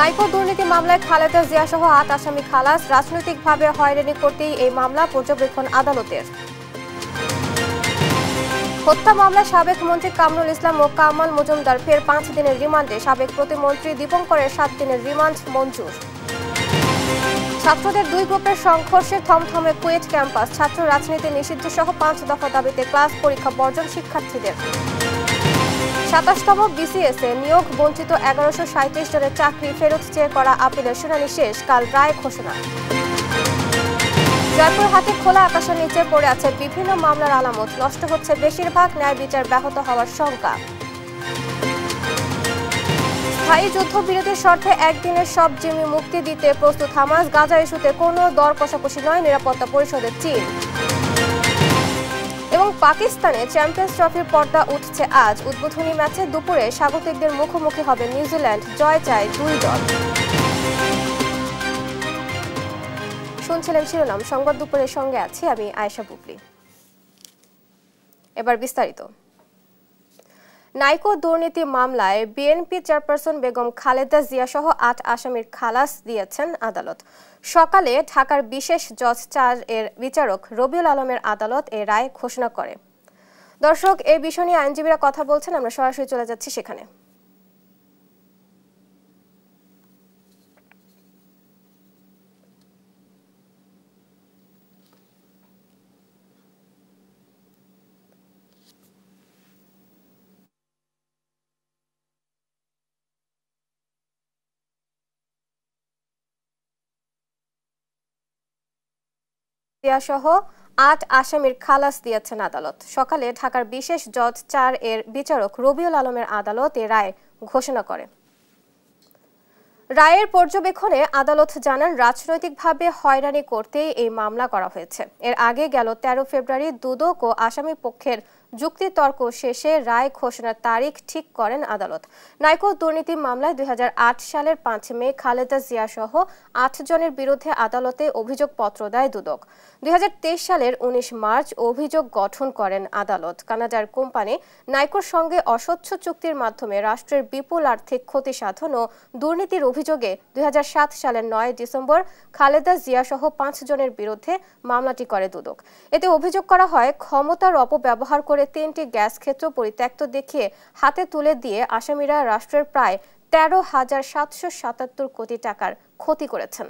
নাইকো দুর্নীতি মামলায় খালেদা জিয়া সহ ৮ আসামি খালাস। রাজনৈতিকভাবে হয়রানি করতেই এই মামলা, পর্যবেক্ষণ আদালতের। হত্যা মামলায় সাবেক মন্ত্রী কামরুল ইসলাম ও কামাল মজুমদার ফের ৫ দিনের রিমান্ডে। সাবেক প্রতিমন্ত্রী দীপঙ্করের ৭ দিনের রিমান্ড মঞ্জুর। ছাত্রদের ২ গ্রুপের সংঘর্ষে থমথমে কুয়েট ক্যাম্পাস। ছাত্র রাজনীতি নিষিদ্ধ সহ ৫ দফা দাবিতে ক্লাস পরীক্ষা বর্জন শিক্ষার্থীদের। ২৭তম বিসিএস এ নিয়োগ বঞ্চিত ১১৩৭ জনের চাকরি ফেরত চেয়ে করা আপিলের শুনানি শেষ। কাল রায় ঘোষণা। জয়পুরহাটে খোলা আকাশের নিচে পড়ে আছে বিভিন্ন মামলার আলামত। নষ্ট হচ্ছে বেশিরভাগ, ন্যায় বিচার ব্যাহত হওয়ার শঙ্কা। স্থায়ী যুদ্ধবিরতির শর্তে একদিনের সব জিম্মি মুক্তি দিতে প্রস্তুত হামাস। গাজা ইস্যুতে কোনো দর কষাকষি নয়, নিরাপত্তা পরিষদের চীন। এবং পাকিস্তানে চ্যাম্পিয়ন্স ট্রফির পর্দা উঠছে আজ। উদ্বোধনী ম্যাচে দুপুরে স্বাগতিকদের মুখোমুখি হবে নিউজিল্যান্ড। জয় চায় ২ দল। শুনছিলেন শিরোনাম, সংবাদ দুপুরের সঙ্গে আছি আমি আয়েশা বুবলি। এবার বিস্তারিত। নাইকো দুর্নীতি মামলায় বিএনপি চেয়ারপারসন বেগম খালেদা জিয়া সহ ৮ আসামির খালাস দিয়েছেন আদালত। সকালে ঢাকার বিশেষ জজ ৪ এর বিচারক রবিউল আলমের আদালত এ রায় ঘোষণা করে। দর্শক, এই বিষয় নিয়ে আইনজীবীরা কথা বলছেন, আমরা সরাসরি চলে যাচ্ছি সেখানে। সহ ৮ আসামির খালাস দিয়েছেন আদালত। সকালে ঢাকার বিশেষ জজ ৪ এর বিচারক রবিউল আলমের আদালত এ রায় ঘোষণা করে। রায়ের পর্যবেক্ষণে আদালত জানান, রাজনৈতিকভাবে হয়রানি করতেই এই মামলা করা হয়েছে। এর আগে গেল ১৩ ফেব্রুয়ারি দুদক ও আসামি পক্ষের যুক্তিতর্ক শেষে রায় ঘোষণার তারিখ ঠিক করেন আদালত। নাইকো দুর্নীতি মামলায় ২০০৮ সালের ৫ মে খালেদা জিয়া সহ ৮ জনের বিরুদ্ধে আদালতে অভিযোগপত্র দেয় দুদক। ২০২৩ সালের ১৯ মার্চ অভিযোগ গঠন করেন আদালত। কানাডার কোম্পানি নাইকোর সঙ্গে অস্বচ্ছ চুক্তির মাধ্যমে রাষ্ট্রের বিপুল আর্থিক ক্ষতি সাধন ও দুর্নীতির অভিযোগে ২০০৭ সালের ৯ ডিসেম্বর খালেদা জিয়া সহ ৫ জনের বিরুদ্ধে মামলাটি করে দুদক। এতে অভিযোগ করা হয়, ক্ষমতার অপব্যবহার করে ৩টি গ্যাস ক্ষেত্র পরিত্যক্ত দেখিয়ে হাতে তুলে দিয়ে আসামিরা রাষ্ট্রের প্রায় ১৩,৭৭৭ কোটি টাকার ক্ষতি করেছেন।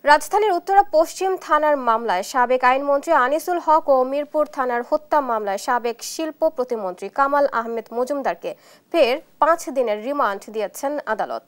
রাজধানীর উত্তরা পশ্চিম থানার মামলায় সাবেক আইনমন্ত্রী আনিসুল হক ও মিরপুর থানার হত্যা মামলায় সাবেক শিল্প প্রতিমন্ত্রী কামাল আহমেদ মজুমদারকে ফের ৫ দিনের রিমান্ড দিয়েছেন আদালত।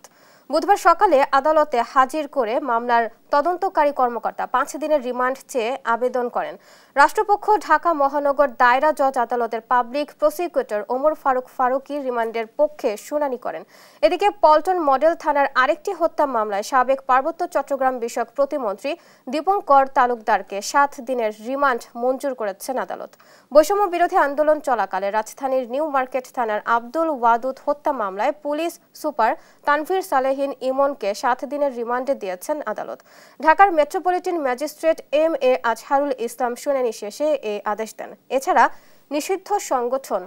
বুধবার সকালে আদালতে হাজির করে মামলার তদন্তকারী কর্মকর্তা ৫ দিনের রিমান্ড চেয়ে আবেদন করেন। রাষ্ট্রপক্ষ ঢাকা মহানগর দায়রা জজ আদালতের পাবলিক প্রসিকিউটর ওমর ফারুক ফারুকি রিমান্ডের পক্ষে শুনানি করেন। এদিকে পল্টন মডেল থানার আরেকটি হত্যা মামলায় সাবেক পার্বত্য চট্টগ্রাম বিষয়ক প্রতিমন্ত্রী দীপঙ্কর তালুকদারকে ৭ দিনের রিমান্ড মঞ্জুর করেছেন আদালত। বৈষম্য বিরোধী আন্দোলন চলাকালে রাজধানীর নিউ মার্কেট থানার আব্দুল ওয়াদুদ হত্যা মামলায় পুলিশ সুপার তানভীর সালেহীন ইমনকে ৭ দিনের রিমান্ডে দিয়েছেন আদালত। ঢাকার metropolitan magistrate M A Azharul Islam শুনানি শেষে এই আদেশ দেন। এছাড়া নিষিদ্ধ সংগঠন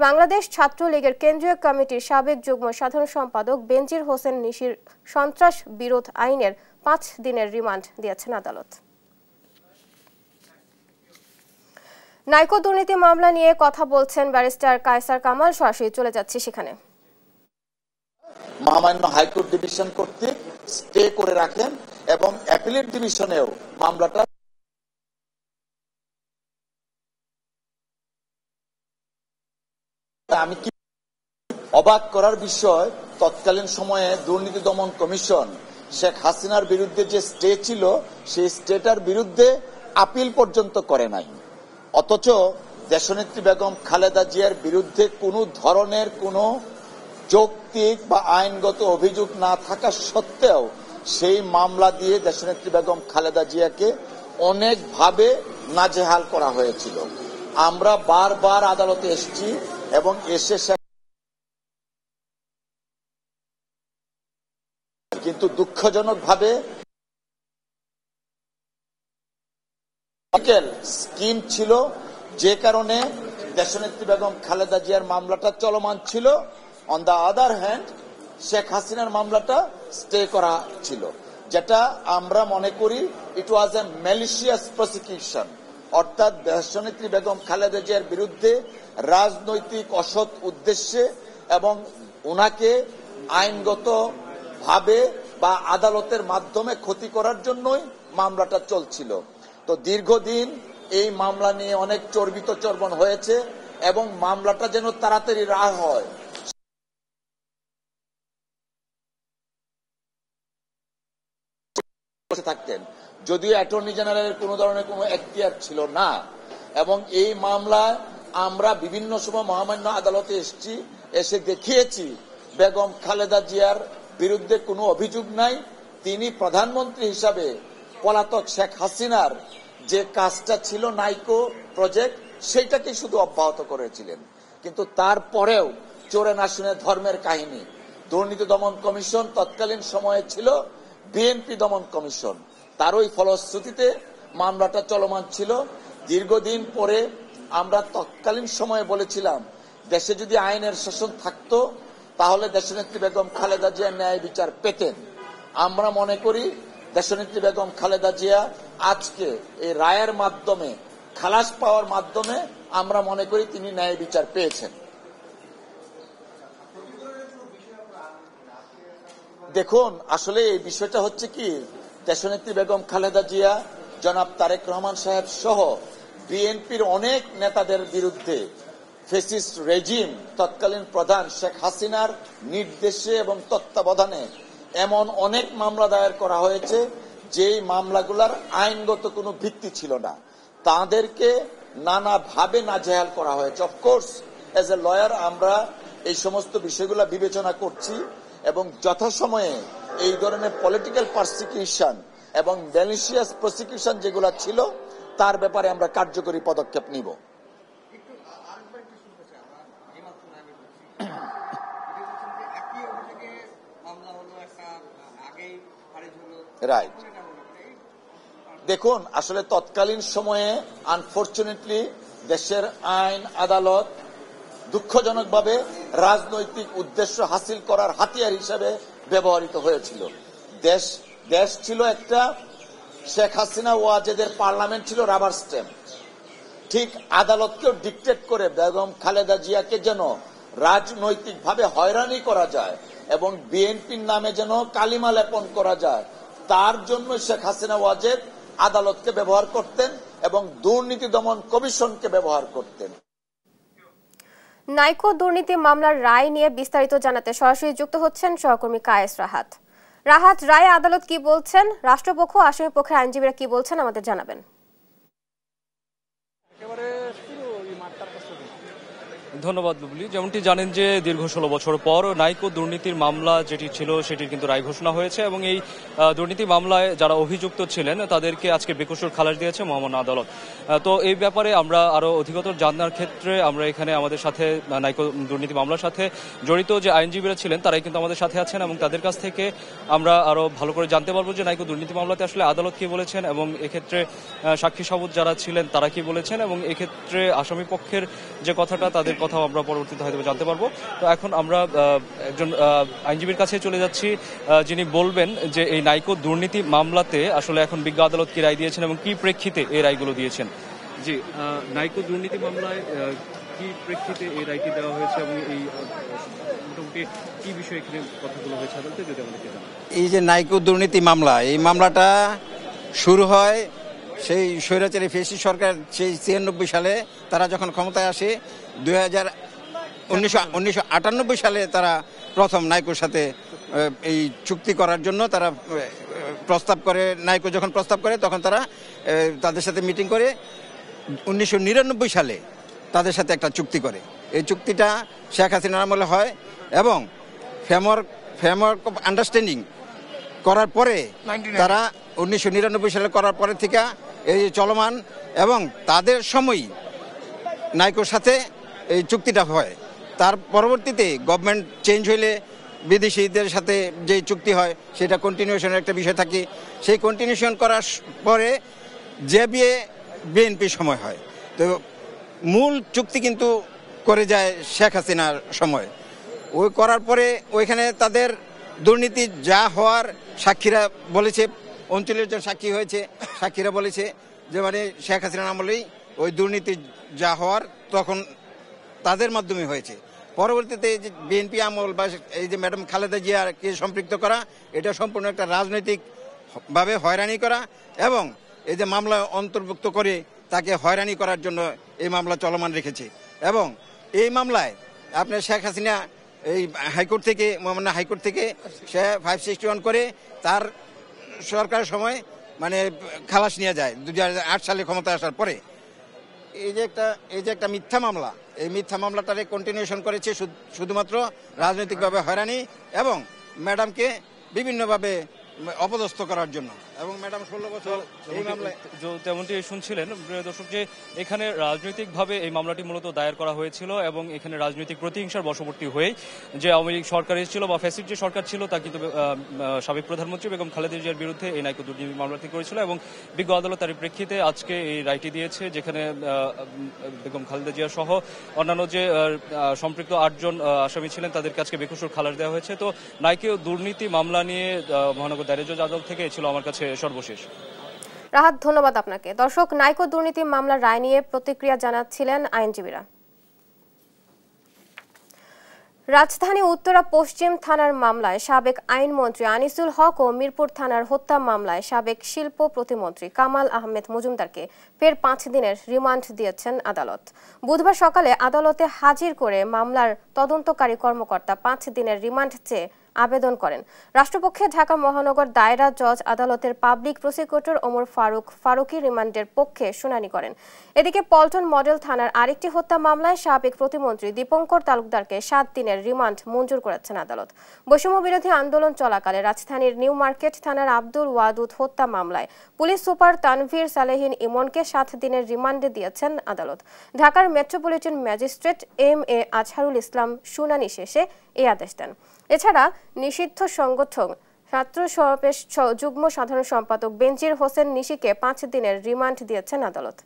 বাংলাদেশ ছাত্রলীগের কেন্দ্রীয় কমিটির সাবেক যুগ্ম সাধারণ সম্পাদক বেনজির হোসেন নিশির সন্ত্রাস বিরোধ আইনের ৫ দিনের রিমান্ড দিয়েছেন আদালত। নাইকো দুর্নীতি মামলা নিয়ে কথা বলছেন ব্যারিস্টার কায়সার কামাল। সরাসরি চলে যাচ্ছি সেখানে। মহামান্য হাইকোর্ট ডিভিশন কর্তৃক স্টে করে রাখেন এবং অ্যাপিলেট ডিভিশনেও মামলাটা আমি কি অবাক করার বিষয়, তৎকালীন সময়ে দুর্নীতি দমন কমিশন শেখ হাসিনার বিরুদ্ধে যে স্টে ছিল সেই স্টেটার বিরুদ্ধে আপিল পর্যন্ত করে নাই। অথচ দেশনেত্রী বেগম খালেদা জিয়ার বিরুদ্ধে কোনো ধরনের কোনো যৌক্তিক বা আইনগত অভিযোগ না থাকা সত্ত্বেও সেই মামলা দিয়ে দেশনেত্রী বেগম খালেদা জিয়াকে অনেকভাবে নাজেহাল করা হয়েছিল। আমরা বারবার আদালতে এসেছি এবং এসে কিন্তু দুঃখজনকভাবে স্কিম ছিল, যে কারণে দেশনেত্রী বেগম খালেদা জিয়ার মামলাটা চলমান ছিল, on the other hand Sheikh হাসিনার মামলাটা স্টে করা ছিল, যেটা আমরা মনে করি ইট ওয়াজ এ ম্যালিশিয়াস প্রসিকিউশন, অর্থাৎ দেশনেত্রী বেগম খালেদা জিয়ার বিরুদ্ধে রাজনৈতিক অসৎ উদ্দেশ্যে এবং ওনাকে আইনগত ভাবে বা আদালতের মাধ্যমে ক্ষতি করার জন্যই মামলাটা চলছিল। তো দীর্ঘদিন এই মামলা নিয়ে অনেক চর্বিত চর্বণ হয়েছে এবং মামলাটা যেন তাড়াতাড়ি রায় হয় থাকতেন, যদিও অ্যাটর্নি জেনারেলের কোনো ধরনের কোনো এখতিয়ার ছিল না। এবং এই মামলায় আমরা বিভিন্ন সময় মহামান্য আদালতে এসে দেখিয়েছি বেগম খালেদা জিয়ার বিরুদ্ধে কোনো অভিযোগ নাই। তিনি প্রধানমন্ত্রী হিসাবে পলাতক শেখ হাসিনার যে কাজটা ছিল নাইকো প্রজেক্ট, সেইটাকে শুধু অব্যাহত করেছিলেন। কিন্তু তারপরেও চোরে না শুনে ধর্মের কাহিনী, দুর্নীতি দমন কমিশন তৎকালীন সময়ে ছিল বিএনপি দমন কমিশন, তারই ফলশ্রুতিতে মামলাটা চলমান ছিল। দীর্ঘদিন পরে আমরা তৎকালীন সময়ে বলেছিলাম দেশে যদি আইনের শাসন থাকতো তাহলে দেশনেত্রী বেগম খালেদা জিয়া ন্যায় বিচার পেতেন। আমরা মনে করি দেশনেত্রী বেগম খালেদা জিয়া আজকে এই রায়ের মাধ্যমে, খালাস পাওয়ার মাধ্যমে আমরা মনে করি তিনি ন্যায় বিচার পেয়েছেন। দেখুন, আসলে এই বিষয়টা হচ্ছে কি, দেশনেত্রী বেগম খালেদা জিয়া, জনাব তারেক রহমান সাহেব সহ বিএনপির অনেক নেতাদের বিরুদ্ধে ফ্যাসিস্ট রেজিম তৎকালীন প্রধান শেখ হাসিনার নির্দেশে এবং তত্ত্বাবধানে এমন অনেক মামলা দায়ের করা হয়েছে যেই মামলাগুলার আইনগত কোনো ভিত্তি ছিল না, তাদেরকে নানাভাবে নাজেহাল করা হয়েছে। অফকোর্স এজ এ লয়ার আমরা এই সমস্ত বিষয়গুলো বিবেচনা করছি এবং যথাসময়ে এই ধরনের পলিটিক্যাল পারসিকিউশন এবং ম্যালিশিয়াস প্রসিকিউশন যেগুলো ছিল তার ব্যাপারে আমরা কার্যকরী পদক্ষেপ নিব। রাইট, দেখুন আসলে তৎকালীন সময়ে আনফরচুনেটলি দেশের আইন আদালত দুঃখজনকভাবে রাজনৈতিক উদ্দেশ্য হাসিল করার হাতিয়ার হিসেবে ব্যবহৃত হয়েছিল। দেশ ছিল একটা শেখ হাসিনা ওয়াজেদের পার্লামেন্ট ছিল রাবার স্ট্যাম্প, ঠিক আদালতকেও ডিকটেট করে বেগম খালেদা জিয়াকে যেন রাজনৈতিকভাবে হয়রানি করা যায় এবং বিএনপির নামে যেন কালিমা লেপন করা যায়, তার জন্য শেখ হাসিনা ওয়াজেদ আদালতকে ব্যবহার করতেন এবং দুর্নীতি দমন কমিশনকে ব্যবহার করতেন। নাইকো দুর্নীতি মামলার রায় নিয়ে বিস্তারিত জানাতে সরাসরি যুক্ত হচ্ছেন সহকর্মী কায়েস রাহাত। রাহাত, রায়ে আদালত কি বলছেন, রাষ্ট্রপক্ষ আসামি পক্ষের আইনজীবীরা কি বলছেন আমাদের জানাবেন। ধন্যবাদ বুবলি। যেমনটি জানেন যে দীর্ঘ 16 বছর পর নাইকো দুর্নীতির মামলা যেটি ছিল সেটির কিন্তু রায় ঘোষণা হয়েছে এবং এই দুর্নীতি মামলায় যারা অভিযুক্ত ছিলেন তাদেরকে আজকে বেকসুর খালাস দিয়েছে মহামান্য আদালত। তো এই ব্যাপারে আমরা আরো অধিকতর জানার ক্ষেত্রে আমরা এখানে আমাদের সাথে নাইকো দুর্নীতি মামলার সাথে জড়িত যে আইনজীবীরা ছিলেন তারাই কিন্তু আমাদের সাথে আছেন এবং তাদের কাছ থেকে আমরা আরো ভালো করে জানতে পারবো যে নাইকো দুর্নীতি মামলাতে আসলে আদালত কি বলেছেন এবং এক্ষেত্রে সাক্ষী সাবুত যারা ছিলেন তারা কি বলেছেন এবং এক্ষেত্রে আসামি পক্ষের যে কথাটা তাদের কথাও আমরা পরবর্তীতে হয়তো জানতে পারবো। তো এখন আমরা একজন আইনজীবীর কাছে চলে যাচ্ছি যিনি বলবেন যে এই নাইকো দুর্নীতি মামলাতে আসলে এখন বিজ্ঞ আদালত কি রায় দিয়েছেন এবং কি প্রেক্ষিতে এই রায়গুলো দিয়েছেন। জি, নাইকো দুর্নীতি মামলায় কি প্রেক্ষিতে এই রায়টি দেওয়া হয়েছে এবং এই মোটামুটি কি বিষয়ে এখানে কথাগুলো হয়েছে আদালতে যদি আমাদেরকে জানান। এই যে নাইকো দুর্নীতি মামলা, এই মামলাটা শুরু হয় সেই স্বৈরাচারী ফ্যাসিস্ট সরকার সেই 93 সালে তারা যখন ক্ষমতায় আসে। 1998 সালে তারা প্রথম নাইকোর সাথে এই চুক্তি করার জন্য তারা প্রস্তাব করে। নাইকো যখন প্রস্তাব করে তখন তারা তাদের সাথে মিটিং করে 1999 সালে তাদের সাথে একটা চুক্তি করে। এই চুক্তিটা শেখ হাসিনার আমলে হয় এবং ফ্রেমওয়ার্ক অফ আন্ডারস্ট্যান্ডিং করার পরে তারা 1999 সালে করার পরে থেকে এই চলমান এবং তাদের সময়ই নাইকোর সাথে এই চুক্তিটা হয়। তার পরবর্তীতে গভর্নমেন্ট চেঞ্জ হইলে বিদেশিদের সাথে যে চুক্তি হয় সেটা কন্টিনিউশনের একটা বিষয় থাকে। সেই কন্টিনিউশন করার পরে যে বিএনপি সময় হয়। তো মূল চুক্তি কিন্তু করে যায় শেখ হাসিনার সময়। ওই করার পরে ওইখানে তাদের দুর্নীতি যা হওয়ার সাক্ষীরা বলেছে, 39 জন সাক্ষী হয়েছে, সাক্ষীরা বলেছে যে মানে শেখ হাসিনার আমলেই ওই দুর্নীতি যা হওয়ার তখন তাদের মাধ্যমে হয়েছে। পরবর্তীতে যে বিএনপি আমল বা এই যে ম্যাডাম খালেদা জিয়াকে সম্পৃক্ত করা, এটা সম্পূর্ণ একটা রাজনৈতিকভাবে হয়রানি করা এবং এই যে মামলা অন্তর্ভুক্ত করে তাকে হয়রানি করার জন্য এই মামলা চলমান রেখেছে। এবং এই মামলায় আপনার শেখ হাসিনা এই হাইকোর্ট থেকে সে 561 করে তার সরকারের সময় মানে খালাস নিয়ে যায় 2008 সালে ক্ষমতা আসার পরে। এই যে একটা মিথ্যা মামলা, এই মিথ্যা মামলাটারে কন্টিনিউশন করেছে শুধুমাত্র রাজনৈতিকভাবে হয়রানি এবং ম্যাডামকে বিভিন্নভাবে অপদস্থ করার জন্য। এবং ম্যাডাম 16 বছর এই মামলায় তেমনটি শুনছিলেন প্রিয় দর্শক যে এখানে রাজনৈতিকভাবে এই মামলাটি মূলত দায়ের করা হয়েছিল এবং এখানে রাজনৈতিক প্রতিহিংসার বশবর্তী হয়ে যে আওয়ামী লীগ সরকার এসেছিল বা ফ্যাসিস্ট যে সরকার ছিল তা কিন্তু সাবেক প্রধানমন্ত্রী বেগম খালেদা জিয়ার বিরুদ্ধে এই নাইকো দুর্নীতি মামলাটি করেছিল এবং বিজ্ঞ আদালত তার প্রেক্ষিতে আজকে এই রায়টি দিয়েছে, যেখানে বেগম খালেদা জিয়া সহ অন্যান্য যে সম্পৃক্ত 8 জন আসামি ছিলেন তাদেরকে আজকে বেকসুর খালাস দেওয়া হয়েছে। তো নাইকো দুর্নীতি মামলা নিয়ে মহানগর দায়রা জজ আদালত থেকে ছিল আমার কাছে সর্বশেষ। রাহাত, ধন্যবাদ আপনাকে। দর্শক, নাইকো দুর্নীতি মামলার রায় নিয়ে প্রতিক্রিয়া জানাচ্ছিলেন আইনজীবীরা। রাজধানী উত্তরা পশ্চিম থানার মামলায় সাবেক আইনমন্ত্রী আনিসুল হক ও মিরপুর থানার হত্যা মামলায় সাবেক শিল্প প্রতিমন্ত্রী কামাল আহমেদ মজুমদারকে ফের 5 দিনের রিমান্ড দিয়েছেন আদালত। বুধবার সকালে আদালতে হাজির করে মামলার তদন্তকারী কর্মকর্তা 5 দিনের রিমান্ড চেয়ে আবেদন করেন। রাষ্ট্রপক্ষে ঢাকা মহানগর দায়রা জজ আদালতের পাবলিক প্রসিকিউটর ওমর ফারুকি রিমান্ডের পক্ষে শুনানি করেন। এদিকে পল্টন মডেল থানার আরেকটি হত্যা মামলায় সাবেক প্রতিমন্ত্রী দীপঙ্কর তালুকদারকে 7 দিনের রিমান্ড মঞ্জুর করেছেন আদালত। বৈষম্য বিরোধী আন্দোলন চলাকালে রাজধানীর নিউ মার্কেট থানার আব্দুল ওয়াদুদ হত্যা মামলায় পুলিশ সুপার তানভীর সালেহিন ইমনকে 7 দিনের রিমান্ডে দিয়েছেন আদালত। ঢাকার metropolitan magistrate MA Azharul Islam শুনানি শেষে এই আদেশ দেন। এছাড়া নিষিদ্ধ সংগঠন ছাত্র সমাবেশ যুগ্ম সাধারণ সম্পাদক বেনজির হোসেন নিশিকে 5 দিনের রিমান্ড দিয়েছেন আদালত।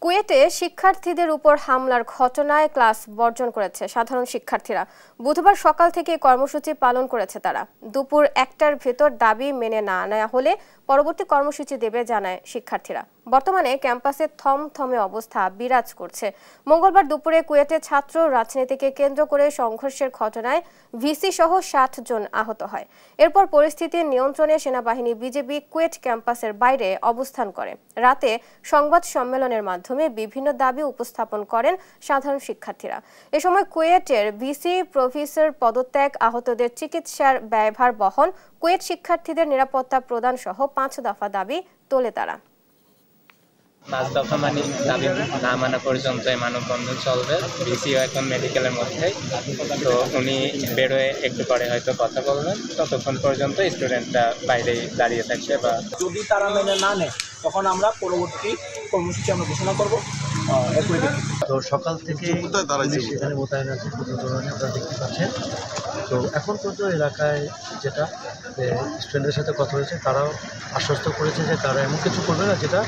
কুয়েটে শিক্ষার্থীদের উপর হামলার ঘটনায় ক্লাস বর্জন করেছে সাধারণ শিক্ষার্থীরা। বুধবার সকাল থেকে কর্মসূচি পালন করেছে তারা। দুপুর 1টার ভেতর দাবি মেনে না নেওয়া হলে পরবর্তী কর্মসূচি দেবে জানায় শিক্ষার্থীরা। বর্তমানে ক্যাম্পাসে থমথমে অবস্থা বিরাজ করছে। মঙ্গলবার দুপুরে কুয়েটে ছাত্র রাজনীতিকে কেন্দ্র করে সংঘর্ষের ঘটনায় ভিসি সহ 60 জন আহত হয়। এরপর পরিস্থিতি নিয়ন্ত্রণে সেনাবাহিনী বিজিবি কুয়েট ক্যাম্পাসের বাইরে অবস্থান করে। রাতে সংবাদ সম্মেলনের মাধ্যমে বিভিন্ন দাবি উপস্থাপন করেন সাধারণ শিক্ষার্থীরা। এ সময় কুয়েটের ভিসি প্রফেসর পদত্যাগ, আহতদের চিকিৎসার ব্যয়ভার বহন, কুয়েট শিক্ষার্থীদের নিরাপত্তা প্রদান সহ 5 দফা দাবি তোলে তারা। 5 দফা মানে দাবি না মানা পর্যন্ত মানববন্ধন চলবে। ভিসিও এখন মেডিকেলের মধ্যে, তো উনি বেরোয় একটু পরে হয়তো কথা বলবেন। ততক্ষণ পর্যন্ত স্টুডেন্টরা বাইরেই দাঁড়িয়ে থাকবে বা যদি তারা মেনে না নেয় তখন আমরা পরবর্তী কর্মসূচি আমরা ঘোষণা করবো। তো সকাল থেকে সেখানে মোতায়েন আছে প্রচুর ধরনের আপনারা দেখতে পাচ্ছেন। তো এখন পর্যন্ত এলাকায় যেটা স্টুডেন্টদের সাথে কথা হয়েছে, তারাও আশ্বস্ত করেছে যে তারা এমন কিছু করবে না যেটা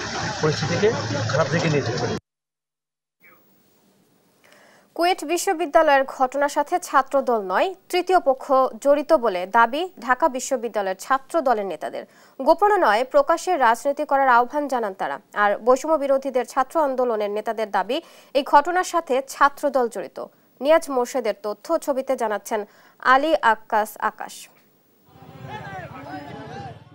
পরিস্থিতিকে খারাপ দিকে নিয়ে যেতে পারে। কুয়েট বিশ্ববিদ্যালয়ের ঘটনার সাথে ছাত্রদল নয়, তৃতীয় পক্ষ জড়িত বলে দাবি ঢাকা বিশ্ববিদ্যালয়ের ছাত্র দলের নেতাদের। গোপনে নয়, প্রকাশ্যে রাজনীতি করার আহ্বান জানান তারা। আর বৈষম্য বিরোধীদের ছাত্র আন্দোলনের নেতাদের দাবি এই ঘটনার সাথে ছাত্রদল জড়িত। নিয়াজ মোর্শেদের তথ্য ছবিতে জানাচ্ছেন আলী আক্কাস আকাশ।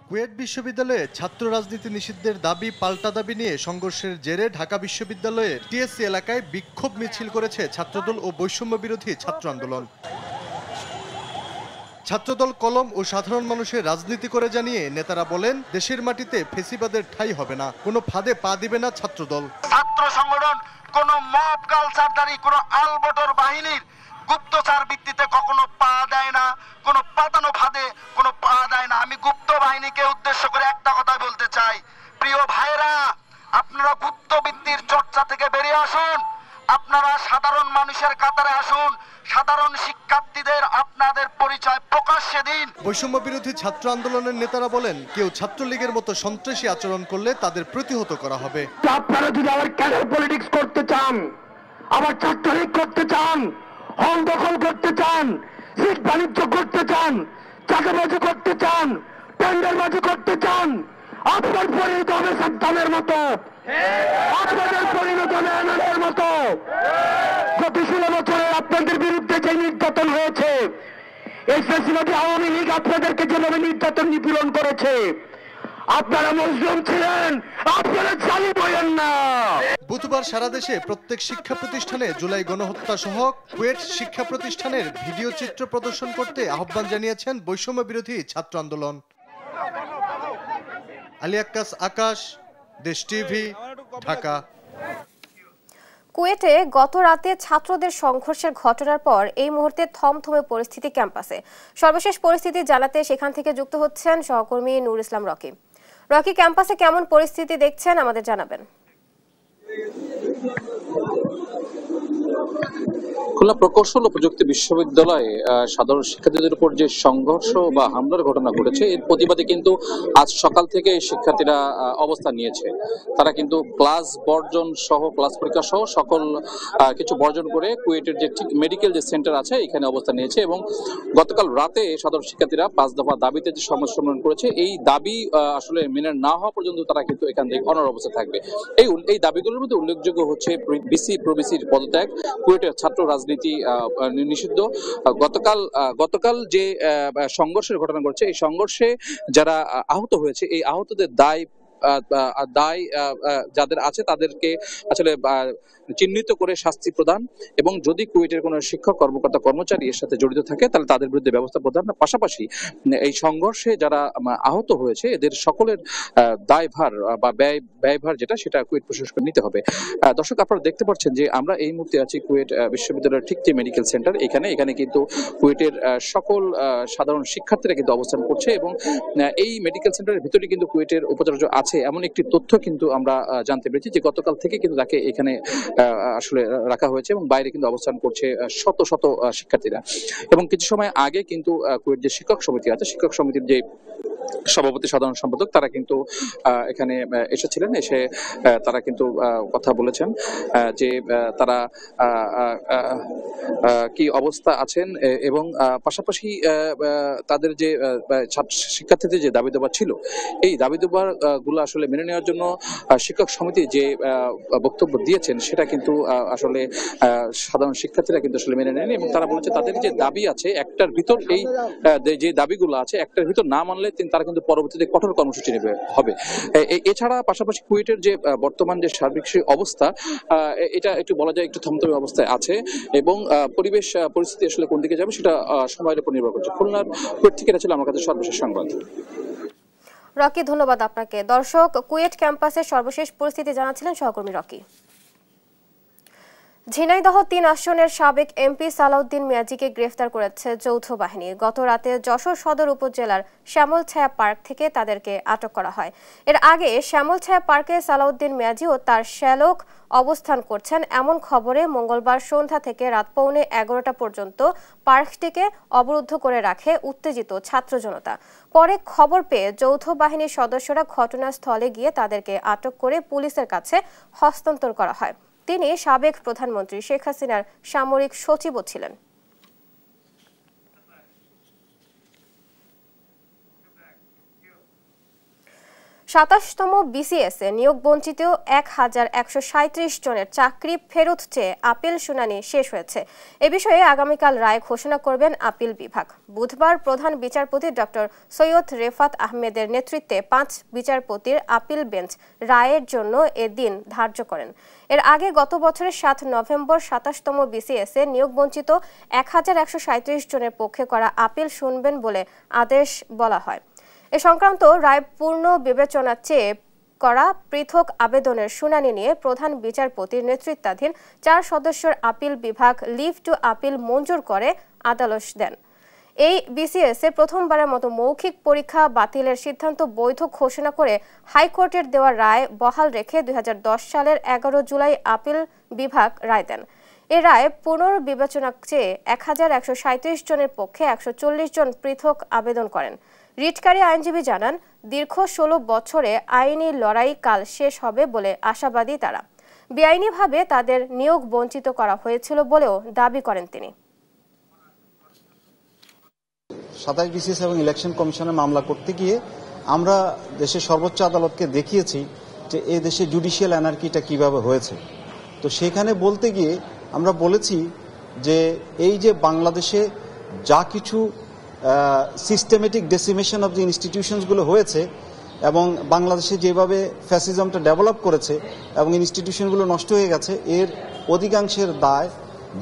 কুয়েট বিশ্ববিদ্যালয়ে ছাত্র রাজনীতি নিষিদ্ধের দাবি পাল্টা দাবি নিয়ে সংঘর্ষের জেরে ঢাকা বিশ্ববিদ্যালয়ের টিএসসি এলাকায় বিক্ষোভ মিছিল করেছে ছাত্রদল ও বৈষম্য বিরোধী ছাত্র আন্দোলন। ছাত্রদল কলম ও সাধারণ মানুষের রাজনীতি করে জানিয়ে নেতারা বলেন, দেশের মাটিতে ফেসিবাদের ঠাঁই হবে না, কোনো ফাঁদে পা দিবে না ছাত্রদল। ছাত্র সংগঠন কোন মব কালচারধারী কোন আলবটর বাহিনীর গুপ্তচার ভিত্তিতে কখনো পা দেয় না, কোনো পাতানো ফাঁদে কোনো পা দেয় না। আমি গুপ্ত বাহিনীকে উদ্দেশ্য করে একটা কথা বলতে চাই, প্রিয় ভাইরা, আপনারা গুপ্তবৃত্তির চর্চা থেকে বেরিয়ে আসুন। আপনারা সাধারণ মানুষের কাতারে আসুন, সাধারণ শিক্ষার্থীদের আপনাদের পরিচয় প্রকাশ্যে দিন। বৈষম্য বিরোধী ছাত্র আন্দোলনের নেতারা বলেন, কেউ ছাত্রলীগের মতো সন্ত্রাসী আচরণ করলে তাদের প্রতিহত করা হবে। আপনারা যদি আবার ক্যাডার পলিটিক্স করতে চান, আবার ছাত্রলীগ করতে চান, হল দখল করতে চান, সিট বাণিজ্য করতে চান, চাঁদাবাজি করতে চান, টেন্ডারবাজি করতে চান, আপনার পরিণত হবে সাদ্দামের মতো, আপনাদের পরিণত হবে আনাদের মতো। গত 16 বছরে আপনাদের বিরুদ্ধে যে নির্যাতন হয়েছে, এই ফ্যাসিবাদী আওয়ামী লীগ আপনাদেরকে যেভাবে নির্যাতন নিপীড়ন করেছে, আপনারা মজলুম ছিলেন, আপনারা জালিম হইয়েন না। বুধবার সারা দেশে প্রত্যেক শিক্ষা প্রতিষ্ঠানে জুলাই গণহত্যা সহ কুয়েট শিক্ষা প্রতিষ্ঠানের ভিডিও চিত্র প্রদর্শন করতে আহ্বান জানিয়েছেন বৈষম্য বিরোধী ছাত্র আন্দোলন। আলী আক্কাস, আকাশ, দেশ টিভি, ঢাকা। কুয়েটে গত রাতে ছাত্রদের সংঘর্ষের ঘটনার পর এই মুহূর্তে থমথমে পরিস্থিতি ক্যাম্পাসে। সর্বশেষ পরিস্থিতি জানাতে সেখান থেকে যুক্ত হচ্ছেন সহকর্মী নূর ইসলাম রকি। রকি, ক্যাম্পাসে কেমন পরিস্থিতি দেখছেন আমাদের জানাবেন। খুলনা প্রকৌশল ও প্রযুক্তি বিশ্ববিদ্যালয়ে সাধারণ শিক্ষার্থীদের উপর যে সংঘর্ষ বা হামলার ঘটনা ঘটেছে, এর প্রতিবাদে কিন্তু আজ সকাল থেকে শিক্ষার্থীরা অবস্থান নিয়েছে। তারা কিন্তু ক্লাস বর্জন সহ, ক্লাস পরীক্ষা সহ সকল কিছু বর্জন করে কুয়েটের যে ঠিক মেডিকেল যে সেন্টার আছে এখানে অবস্থান নিয়েছে। এবং গতকাল রাতে সাধারণ শিক্ষার্থীরা 5 দফা দাবিতে যে সম্মেলন করেছে, এই দাবি আসলে মেনে না হওয়া পর্যন্ত তারা কিন্তু এখান থেকে অনড় অবস্থায় থাকবে। এই দাবিগুলোর মধ্যে উল্লেখযোগ্য হচ্ছে বিসি প্রবিসির পদত্যাগ, কুয়েটের ছাত্র রাজনীতি নিষিদ্ধ। গতকাল যে সংঘর্ষের ঘটনা ঘটছে, এই সংঘর্ষে যারা আহত হয়েছে, এই আহতদের দায় যাদের আছে তাদেরকে আসলে চিহ্নিত করে শাস্তি প্রদান, এবং যদি কুয়েটের কোনো শিক্ষক কর্মকর্তা কর্মচারী এর সাথে জড়িত থাকে তাহলে তাদের বিরুদ্ধে ব্যবস্থা প্রদানের পাশাপাশি এই সংঘর্ষে যারা আহত হয়েছে এদের সকলের দায়ভার বা ব্যয়ভার সেটা কুয়েট প্রশাসন নিতে হবে। দর্শক, আপনারা দেখতে পাচ্ছেন যে আমরা এই মুহূর্তে আছি কুয়েট বিশ্ববিদ্যালয়ের ঠিক যে মেডিকেল সেন্টার, এখানে কিন্তু কুয়েটের সকল সাধারণ শিক্ষার্থীরা কিন্তু অবস্থান করছে। এবং এই মেডিকেল সেন্টারের ভিতরে কিন্তু কুয়েটের উপাচার্য আছে এমন একটি তথ্য কিন্তু আমরা জানতে পেরেছি, যে গতকাল থেকে কিন্তু তাকে এখানে আসলে রাখা হয়েছে এবং বাইরে কিন্তু অবস্থান করছে শত শত শিক্ষার্থীরা। এবং কিছু সময় আগে কিন্তু কুয়েট যে শিক্ষক সমিতি আছে, শিক্ষক সমিতির যে সভাপতি সাধারণ সম্পাদক তারা কিন্তু এখানে এসেছিলেন, এসে তারা কিন্তু কথা বলেছেন যে তারা কি অবস্থা আছেন, এবং পাশাপাশি তাদের যে শিক্ষার্থীদের যে দাবি দেওয়া ছিল, এই দাবি দেওয়ার গুলো আসলে মেনে নেওয়ার জন্য শিক্ষক সমিতি যে বক্তব্য দিয়েছেন সেটা কিন্তু আসলে সাধারণ শিক্ষার্থীরা কিন্তু আসলে মেনে নেন। এবং তারা বলেছে তাদের যে দাবি আছে একটার ভিতর, এই যে দাবিগুলো আছে একটার ভিতর না মানলে তারা কিন্তু পরবর্তীতে কঠোর কর্মসূচি নেবে হবে। এছাড়া পাশাপাশি কুয়েটের যে বর্তমান যে সার্বিক অবস্থা, এটা একটু বলা যায় একটু থমথমে অবস্থায় আছে, এবং পরিস্থিতি আসলে কোন দিকে যাবে সেটা সময়ের উপর নির্ভর করছে। খুলনার কুয়েট থেকে এটা ছিল আমার কাছে সর্বশেষ সংবাদ। রকি, ধন্যবাদ আপনাকে। দর্শক, কুয়েট ক্যাম্পাসের সর্বশেষ পরিস্থিতি জানাচ্ছিলেন সহকর্মী রকি। ঝিনাইদহ 3 আসনের সাবেক এমপি সালাউদ্দিন মিয়াজিকে গ্রেফতার করেছে যৌথ বাহিনী। গত রাতে যশোর সদর উপজেলার শ্যামলছায়া পার্ক থেকে তাদেরকে আটক করা হয়। এর আগে শ্যামলছায়া পার্কে সালাউদ্দিন মিয়াজি ও তার শ্যালক অবস্থান করছেন এমন খবরে মঙ্গলবার সন্ধ্যা থেকে রাত 11:15 পর্যন্ত পার্কটিকে অবরুদ্ধ করে রাখে উত্তেজিত ছাত্র জনতা। পরে খবর পেয়ে যৌথ বাহিনীর সদস্যরা ঘটনাস্থলে গিয়ে তাদেরকে আটক করে পুলিশের কাছে হস্তান্তর করা হয়। তিনি সাবেক প্রধানমন্ত্রী শেখ হাসিনার সামরিক সচিবও ছিলেন। সাতাশতম বিসিএসে নিয়োগ বঞ্চিত 1137 জনের চাকরি ফেরত চেয়ে আপিল শুনানি শেষ হয়েছে। এ বিষয়ে আগামীকাল রায় ঘোষণা করবেন আপিল বিভাগ। বুধবার প্রধান বিচারপতি ডক্টর সৈয়দ রেফাত আহমেদের নেতৃত্বে 5 বিচারপতির আপিল বেঞ্চ রায়ের জন্য এ দিন ধার্য করেন। এর আগে গত বছরের 7 নভেম্বর 27তম বিসিএসে নিয়োগ বঞ্চিত 1137 জনের পক্ষে করা আপিল শুনবেন বলে আদেশ বলা হয়। এ সংক্রান্ত রায় পূর্ণ বিবেচনা চেয়ে করা পৃথক আবেদনের শুনানি নিয়ে প্রধান বিচারপতির নেতৃত্বাধীন 4 সদস্যের আপিল বিভাগ লিভ টু আপিল মঞ্জুর করে আদালত দেন। এই বিসিএস এর প্রথমবারের মতো মৌখিক পরীক্ষা বাতিলের সিদ্ধান্ত বৈধ ঘোষণা করে হাইকোর্টের দেওয়া রায় বহাল রেখে 2010 সালের 11 জুলাই আপিল বিভাগ রায় দেন। এ রায় পুনর্বিবেচনা চেয়ে 1137 জনের পক্ষে 140 জন পৃথক আবেদন করেন। রিটকারী আইনজীবী জানান, দীর্ঘ 16 বছরে আইনি লড়াই কাল শেষ হবে বলে আশাবাদী তারা। বেআইনিভাবে তাদের নিয়োগ বঞ্চিত করা হয়েছিল বলেও দাবি করেন তিনি। 27 বিসিএস এবং ইলেকশন কমিশনে মামলা করতে গিয়ে আমরা দেশের সর্বোচ্চ আদালতকে দেখিয়েছি যে এই দেশে জুডিশিয়াল অ্যানার্কিটা কিভাবে হয়েছে। তো সেখানে বলতে গিয়ে আমরা বলেছি যে এই যে বাংলাদেশে যা কিছু সিস্টেমেটিক ডেসিমেশন অব দি ইনস্টিটিউশনসগুলো হয়েছে এবং বাংলাদেশে যেভাবে ফ্যাসিজমটা ডেভেলপ করেছে এবং ইনস্টিটিউশনগুলো নষ্ট হয়ে গেছে, এর অধিকাংশের দায়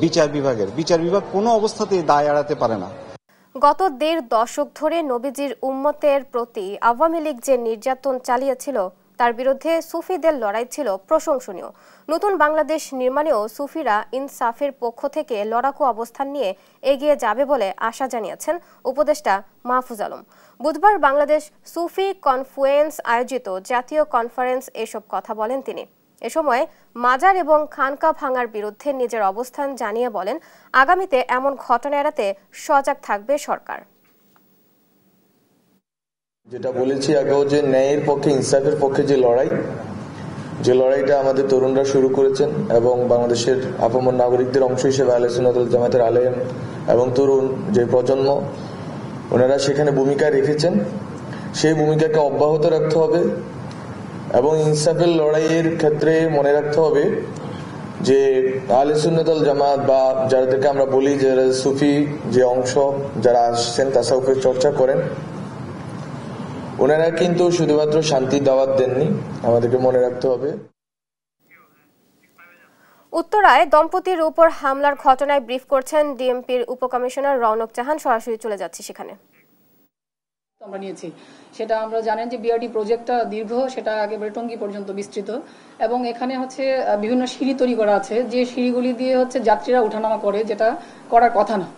বিচার বিভাগের। বিচার বিভাগ কোনো অবস্থাতেই দায় এড়াতে পারে না। গত 1.5 দশক ধরে নবীজির উম্মতের প্রতি আওয়ামী লীগ যে নির্যাতন চালিয়েছিল তার বিরুদ্ধে সুফিদের লড়াই ছিল প্রশংসনীয়। নতুন বাংলাদেশ নির্মাণেও সুফিরা ইনসাফের পক্ষ থেকে লড়াকু অবস্থান নিয়ে এগিয়ে যাবে বলে আশা জানিয়েছেন উপদেষ্টা মাহফুজ আলম। বুধবার বাংলাদেশ সুফি কনফ্লুয়েন্স আয়োজিত জাতীয় কনফারেন্স এসব কথা বলেন তিনি। এ সময় মাজার এবং খানকা ভাঙার বিরুদ্ধে নিজের অবস্থান জানিয়ে বলেন, আগামীতে এমন ঘটনা এড়াতে সজাগ থাকবে সরকার। যেটা বলেছি আগেও যে ন্যায়ের পক্ষে, ইনসাফের পক্ষে যে লড়াইটা আমাদের তরুণরা শুরু করেছেন এবং বাংলাদেশের আপামর নাগরিকদের অংশ হিসেবে আহলে সুন্নাত ওয়াল জামাতের আলেম এবং তরুণ যে প্রজন্ম, ওনারা সেখানে ভূমিকা রেখেছেন, সেই ভূমিকাকে অব্যাহত রাখতে হবে এবং ইনসাফের লড়াইয়ের ক্ষেত্রে মনে রাখতে হবে যে আহলে সুন্নাত ওয়াল জামাত বা যাদেরকে আমরা বলি যারা সুফি যে অংশ, যারা আসছেন তাসাউফের চর্চা করেন, ওনারা কিন্তু শুধুমাত্র শান্তির দাওয়াত দেননি, আমাদেরকে মনে রাখতে হবে। উত্তরায় দম্পতির উপর হামলার ঘটনায় ব্রিফ করছেন ডিএমপির উপকমিশনার রওনক জাহান। সরাসরি চলে যাচ্ছি সেখানে। আমরা নিয়েছি সেটা আমরা জানেন যে বিআরডি প্রজেক্টটা দীর্ঘ, সেটা একেবারে টঙ্গী পর্যন্ত বিস্তৃত এবং এখানে হচ্ছে বিভিন্ন সিঁড়ি তৈরি করা আছে, যে সিঁড়িগুলি দিয়ে হচ্ছে যাত্রীরা ওঠানামা করে, যেটা করার কথা না।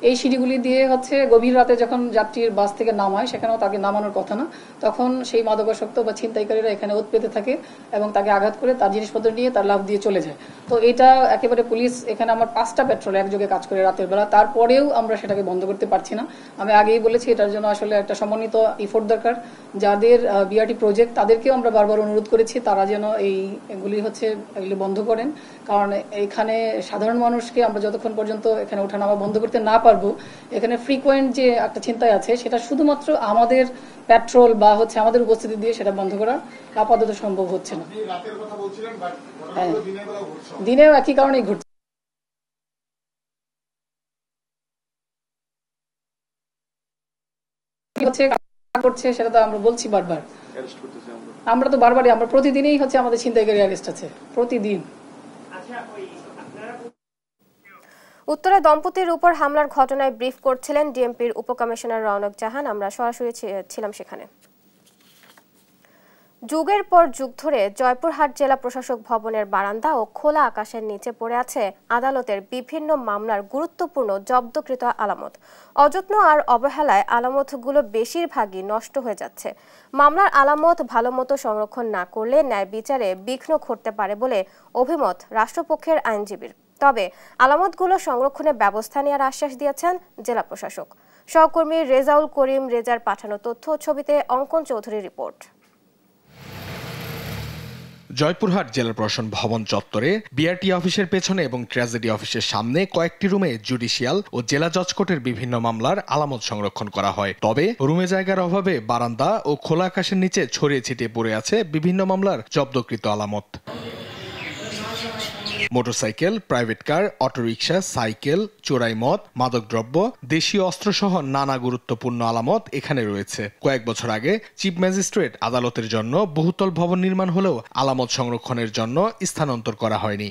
এই সিঁড়িগুলি দিয়ে হচ্ছে গভীর রাতে যখন যাত্রীর বাস থেকে নামায়, সেখানেও তাকে নামানোর কথা না, তখন সেই মাদকাসক্ত বা ছিনতাইকারীরা এখানে ওত পেতে থাকে এবং তাকে আঘাত করে তার জিনিসপত্র নিয়ে তার লাফ দিয়ে চলে যায়। তো এটা একেবারে পুলিশ, এখানে আমার 5টা পেট্রোল একযোগে কাজ করে রাতের বেলা, তারপরেও আমরা সেটাকে বন্ধ করতে পারছি না। আমি আগেই বলেছি এটার জন্য আসলে একটা সমন্বিত ইফোর্ট দরকার। যাদের বিআরটি প্রজেক্ট তাদেরকেও আমরা বারবার অনুরোধ করেছি তারা যেন এগুলি বন্ধ করেন, কারণ এখানে সাধারণ মানুষকে আমরা যতক্ষণ পর্যন্ত এখানে ওঠানামা বন্ধ করতে না পারবো, এখানে ফ্রিকোয়েন্ট যে একটা চিন্তায় আছে সেটা শুধুমাত্র আমাদের পেট্রোল বা আমাদের উপস্থিতি দিয়ে সেটা বন্ধ করা আপাতত সম্ভব হচ্ছে না। দিনেও একই কারণেই ঘটছে। সেটা তো আমরা বলছি বারবার, আমরা তো বারবারই, আমরা প্রতিদিনই আমাদের ছিনতাইকারী অ্যারেস্ট আছে প্রতিদিন। উত্তরে দম্পতির উপর হামলার ঘটনায় ব্রিফ করছিলেন ডিএমপির উপকমিশনার রওনক জাহান। আমরা সরাসরি ছিলাম সেখানে। যুগের পর যুগ ধরে জয়পুরহাট জেলা প্রশাসক ভবনের বারান্দা ও খোলা আকাশের নিচে পড়ে আছে আদালতের বিভিন্ন মামলার গুরুত্বপূর্ণ জব্দকৃত আলামত। অযত্ন আর অবহেলায় আলামতগুলো বেশিরভাগই নষ্ট হয়ে যাচ্ছে। মামলার আলামত ভালোমতো সংরক্ষণ না করলে ন্যায় বিচারে বিঘ্ন ঘটতে পারে বলে অভিমত রাষ্ট্রপক্ষের আইনজীবীর। তবে আলামতগুলো সংরক্ষণের ব্যবস্থা নেওয়ার আশ্বাস দিয়েছেন জেলা প্রশাসক। সহকর্মী রেজাউল করিম রেজার পাঠানো তথ্য ছবিতে অঙ্কন চৌধুরীর রিপোর্ট। জয়পুরহাট জেলা প্রশাসন ভবন চত্বরে বিআরটি অফিসের পেছনে এবং ট্র্যাজেডি অফিসের সামনে কয়েকটি রুমে জুডিশিয়াল ও জেলা জজ কোর্টের বিভিন্ন মামলার আলামত সংরক্ষণ করা হয়। তবে রুমে জায়গার অভাবে বারান্দা ও খোলা আকাশের নিচে ছড়িয়ে ছিটিয়ে পড়ে আছে বিভিন্ন মামলার জব্দকৃত আলামত। Motorcycle, private car, autorickshaw, cycle, চোরাই মদ, মাদকদ্রব্য, দেশীয় অস্ত্রসহ নানা গুরুত্বপূর্ণ আলামত এখানে রয়েছে। কয়েক বছর আগে চিফ ম্যাজিস্ট্রেট আদালতের জন্য বহুতল ভবন নির্মাণ হলেও আলামত সংরক্ষণের জন্য স্থানান্তর করা হয়নি।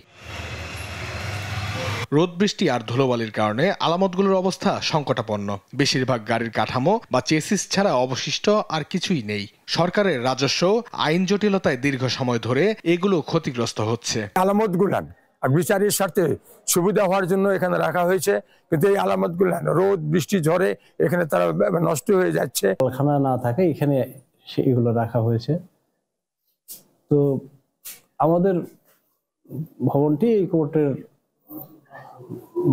রোদ, বৃষ্টি আর ধুলোবালির কারণে আলামতগুলোর অবস্থা সংকটাপন্ন। বেশিরভাগ গাড়ির কাঠামো বা চেসিস ছাড়া অবশিষ্ট আর কিছুই নেই। সরকারের রাজস্ব, আইন জটিলতায় দীর্ঘ সময় ধরে এগুলো ক্ষতিগ্রস্ত হচ্ছে। আলামতগুলান আর বিচারের স্বার্থে সুবিধা হওয়ার জন্য এখানে রাখা হয়েছে, কিন্তু এই আলামতগুলো রোদ বৃষ্টি ঝড়ে এখানে তারা নষ্ট হয়ে যাচ্ছে। মালখানা না থাকে এখানে এগুলো রাখা হয়েছে। তো আমাদের ভবনটি এই কোর্টের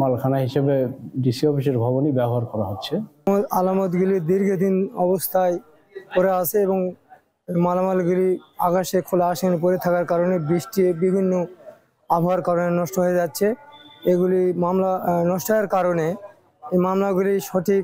মালখানা হিসেবে ডিসি অফিসের ভবনই ব্যবহার করা হচ্ছে। আলামতগুলি দীর্ঘদিন অবস্থায় পড়ে আছে এবং মালামালগুলি আকাশে খোলা আকাশে পড়ে থাকার কারণে বৃষ্টি বিভিন্ন আবহাওয়ার কারণে নষ্ট হয়ে যাচ্ছে। এগুলি মামলা নষ্ট হওয়ার কারণে এই মামলাগুলি সঠিক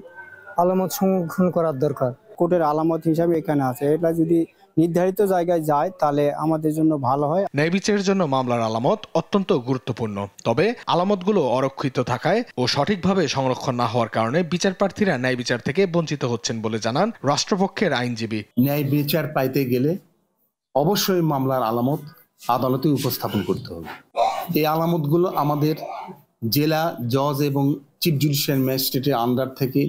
আলামত সংরক্ষণ করার দরকার। কোর্টের আলামত হিসাবে এখানে আছে, এটা যদি নির্ধারিত জায়গায় যায় তাহলে আমাদের জন্য ভালো হয়। ন্যায় বিচারের জন্য মামলার আলামত অত্যন্ত গুরুত্বপূর্ণ, তবে আলামতগুলো অরক্ষিত থাকায় ও সঠিকভাবে সংরক্ষণ না হওয়ার কারণে বিচার প্রার্থীরা ন্যায় বিচার থেকে বঞ্চিত হচ্ছেন বলে জানান রাষ্ট্রপক্ষের আইনজীবী। ন্যায় বিচার পাইতে গেলে অবশ্যই মামলার আলামত আদালতে উপস্থাপন করতে হবে। এই আলামতগুলো আমাদের জেলা জজ এবং চিফ জুডিশিয়াল ম্যাজিস্ট্রেটের আন্ডার থেকে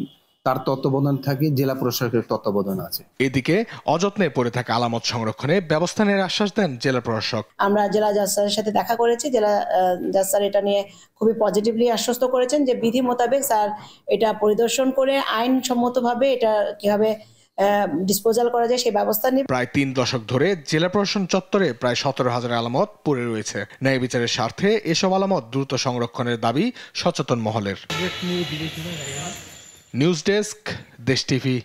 তার তত্ত্বাবধান থাকে, জেলা প্রশাসকের তত্ত্বাবধান আছে। এদিকে অযত্নে পড়ে থাকা আলামত সংরক্ষণে ব্যবস্থা নেওয়ার আশ্বাস দেন জেলা প্রশাসক। আমরা জেলা জজ স্যারের সাথে দেখা করেছি, জেলা জজ স্যার এটা নিয়ে খুবই পজিটিভলি আশ্বস্ত করেছেন যে বিধি মোতাবেক স্যার এটা পরিদর্শন করে আইনসম্মতভাবে এটা কিভাবে ডিসপোজাল করা যায় সেই ব্যবস্থা নিয়ে। প্রায় 3 দশক ধরে জেলা প্রশাসন চত্বরে প্রায় 17,000 আলামত পড়ে রয়েছে। ন্যায় বিচারের স্বার্থে এসব আলামত দ্রুত সংরক্ষণের দাবি সচেতন মহলের। নিউজ ডেস্ক, দেশ টিভি।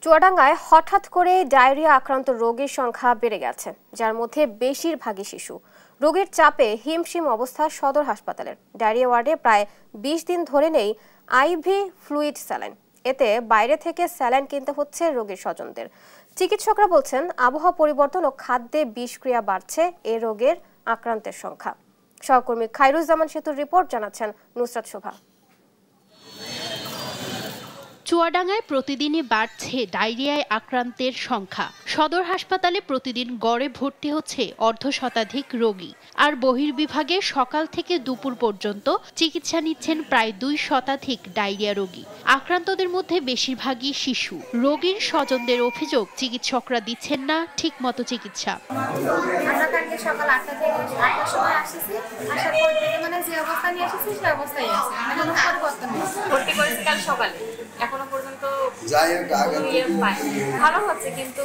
চুয়াডাঙ্গায় হঠাৎ করে ডায়রিয়া আক্রান্ত রোগীর সংখ্যা বেড়ে গেছে, যার মধ্যে বেশিরভাগই শিশু। রোগীর চাপে হিমশিম অবস্থা সদর হাসপাতালের। ডায়রিয়া ওয়ার্ডে প্রায় 20 দিন ধরে নেই আইভি ফ্লুইড স্যালাইন। এতে বাইরে থেকে স্যালাইন কিনতে হচ্ছে রোগীর স্বজনদের। চিকিৎসকরা বলছেন আবহাওয়া পরিবর্তন ও খাদ্যে বিষক্রিয়া বাড়ছে এ রোগের আক্রান্তের সংখ্যা। সহকর্মী খায়রুজ্জামান সেতুর রিপোর্ট, জানাচ্ছেন নুসরাত শোভা। চুয়াডাঙ্গায় প্রতিদিনই বাড়ছে ডায়রিয়ায় আক্রান্তের সংখ্যা। সদর হাসপাতালে প্রতিদিন গড়ে ভর্তি হচ্ছে 1/2 রোগী, আর বহির্বিভাগে সকাল থেকে দুপুর পর্যন্ত চিকিৎসা নিচ্ছেন প্রায় 2 ডায়রিয়া রোগী। আক্রান্তদের মধ্যে বেশিরভাগই শিশু। রোগীর স্বজনদের অভিযোগ চিকিৎসকরা দিচ্ছেন না ঠিকমতো চিকিৎসা। সকাল 8টা থেকে 8টার সময় আসছি, আসার পর থেকে যে অবস্থা নিয়ে এসেছি সেই অবস্থায় আছে, কোনো পরিবর্তন নেই। ভর্তি করেছি কাল সকালে, এখনো পর্যন্ত ভালো হচ্ছে, কিন্তু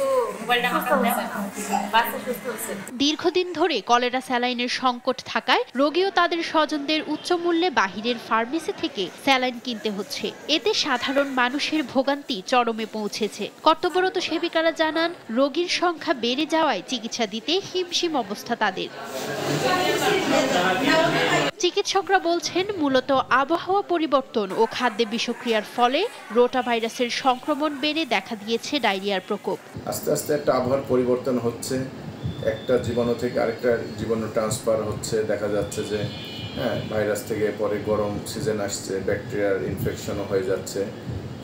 দীর্ঘদিন ধরে কলেরা স্যালাইনের সংকট থাকায় রোগী ও তাদের স্বজনদের উচ্চ মূল্যে বাহিরের ফার্মেসি থেকে স্যালাইন কিনতে হচ্ছে। এতে সাধারণ মানুষের ভোগান্তি চরমে পৌঁছেছে। কর্তব্যরত সেবিকারা জানান, রোগীর সংখ্যা বেড়ে যাওয়ায় চিকিৎসা দিতে হিমশিম অবস্থা তাদের। চিকিৎসকরা বলছেন, মূলত আবহাওয়া পরিবর্তন ও খাদ্যে বিষক্রিয়ার ফলে রোটা ভাইরাসের সংক্রমণ বেড়ে দেখা দিয়েছে ডায়রিয়ার প্রকোপ। আস্তে আস্তে একটা আবহাওয়ার পরিবর্তন হচ্ছে, একটা জীবাণু থেকে আরেকটা জীবাণু ট্রান্সফার হচ্ছে। দেখা যাচ্ছে যে ভাইরাস থেকে পরে গরম সিজন আসছে, ব্যাকটেরিয়ার ইনফেকশনও হয়ে যাচ্ছে।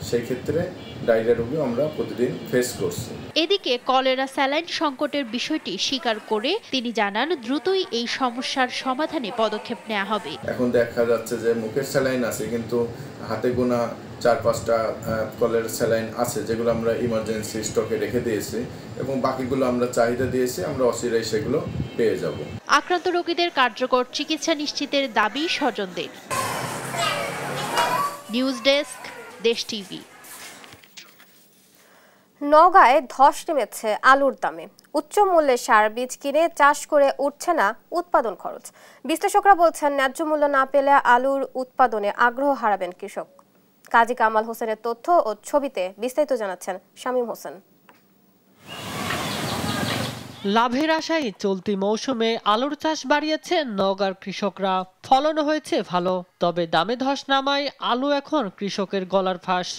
সেই ক্ষেত্রে ডায়রিয়া রোগী আমরা প্রতিদিন ফেস করছি। এদিকে কলেরা স্যালাইন সংকটের বিষয়টি স্বীকার করে তিনি জানান, দ্রুতই এই সমস্যার সমাধানে পদক্ষেপ নেওয়া হবে। এখন দেখা যাচ্ছে যে মুখের স্যালাইন আছে, কিন্তু হাতে গোনা 4-5টা কলেরা স্যালাইন আছে, যেগুলো আমরা ইমার্জেন্সি স্টকে রেখে দিয়েছি এবং বাকিগুলো আমরা চাহিদা দিয়েছি, আমরা অচিরেই সেগুলো পেয়ে যাব। আক্রান্ত রোগীদের কার্যকর চিকিৎসা নিশ্চিতের দাবি স্বজনদের। নিউজ ডেস্ক, দেশ টিভি। নওগাঁয় ধস নেমেছে আলুর দামে। উচ্চ মূল্যে সার বীজ কিনে চাষ করে উঠছে না উৎপাদন খরচ। বিশ্লেষকরা বলছেন, ন্যায্য মূল্য না পেলে আলুর উৎপাদনে আগ্রহ হারাবেন কৃষক। কাজী কামাল হোসেনের তথ্য ও ছবিতে বিস্তারিত জানাচ্ছেন শামীম হোসেন। লাভের আশায় চলতি মৌসুমে আলুর চাষ বাড়িয়েছে নওগাঁর কৃষকরা। ফলনও হয়েছে ভালো, তবে দামে ধস নামায় আলু এখন কৃষকের গলার ফাঁস।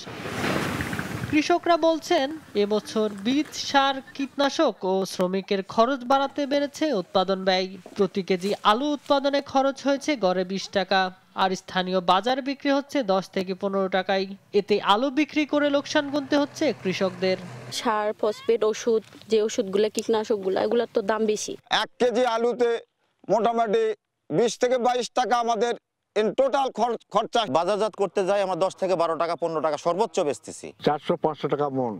কৃষকরা বলছেন, এবছর বীজ, সার, কীটনাশক ও শ্রমিকের খরচ বাড়াতে বেড়েছে উৎপাদন ব্যয়। প্রতি কেজি আলু উৎপাদনে খরচ হয়েছে গড়ে 20 টাকা, আর স্থানীয় বাজারে বিক্রি হচ্ছে 10 থেকে 15 টাকায়। এতে আলু বিক্রি করে লোকসান গুনতে হচ্ছে কৃষকদের। সার, ফসফেট, ওষুধ, যে ওষুধগুলো, কীটনাশকগুলো, এগুলোর তো দাম বেশি। 1 কেজি আলুতে মোটামুটি 20 থেকে 22 টাকা আমাদের ইন টোটাল খরচা। বাজারজাত করতে যাই আমরা 10 থেকে 12 টাকা, 15 টাকা সর্বোচ্চ বেচতেছি। 400-500 টাকা মন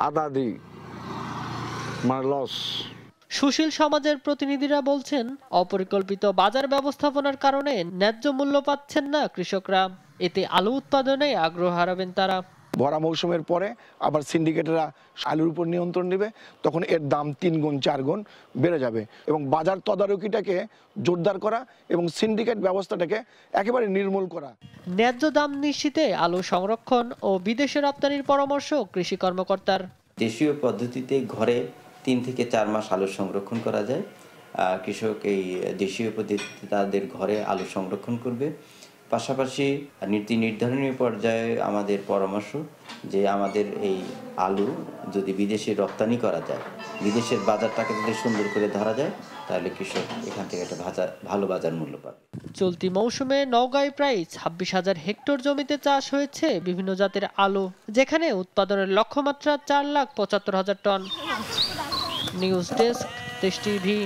আদা দিই, মানে লস। সুশীল সমাজের প্রতিনিধিরা বলছেন, অপরিকল্পিত বাজার ব্যবস্থাপনার কারণে ন্যায্য মূল্য পাচ্ছেন না কৃষকরা। এতে আলু উৎপাদনে আগ্রহ হারাবেন তারা। ভরা মৌসুমের পরে আবার সিন্ডিকেটরা আলুর উপর নিয়ন্ত্রণ নেবে, তখন এর দাম 3 গুণ 4 গুণ বেড়ে যাবে। এবং বাজার তদারকিটাকে জোরদার করা এবং সিন্ডিকেট ব্যবস্থাটাকে একেবারে নির্মূল করা। ন্যায্য দাম নিশ্চিতে আলু সংরক্ষণ ও বিদেশে রপ্তানির পরামর্শ কৃষি কর্মকর্তার। দেশীয় পদ্ধতিতে ঘরে 3 থেকে 4 মাস আলু সংরক্ষণ করা যায়। কৃষক এই দেশীয় পদ্ধতিতে তাদের ঘরে আলু সংরক্ষণ করবে। পাশাপাশি নীতি নির্ধারণী পর্যায়ে আমাদের পরামর্শ যে আমাদের এই আলু যদি বিদেশে রপ্তানি করা যায়, বিদেশের বাজারটাকে যদি সুন্দর করে ধরা যায়, তাহলে কৃষক এখান থেকে একটা ভালো বাজার মূল্য পাবে। চলতি মৌসুমে নওগাঁয় প্রায় 26,000 হেক্টর জমিতে চাষ হয়েছে বিভিন্ন জাতের আলু, যেখানে উৎপাদনের লক্ষ্যমাত্রা 4,75,000 টন। নিউজ ডেস্ক, দেশ টিভি।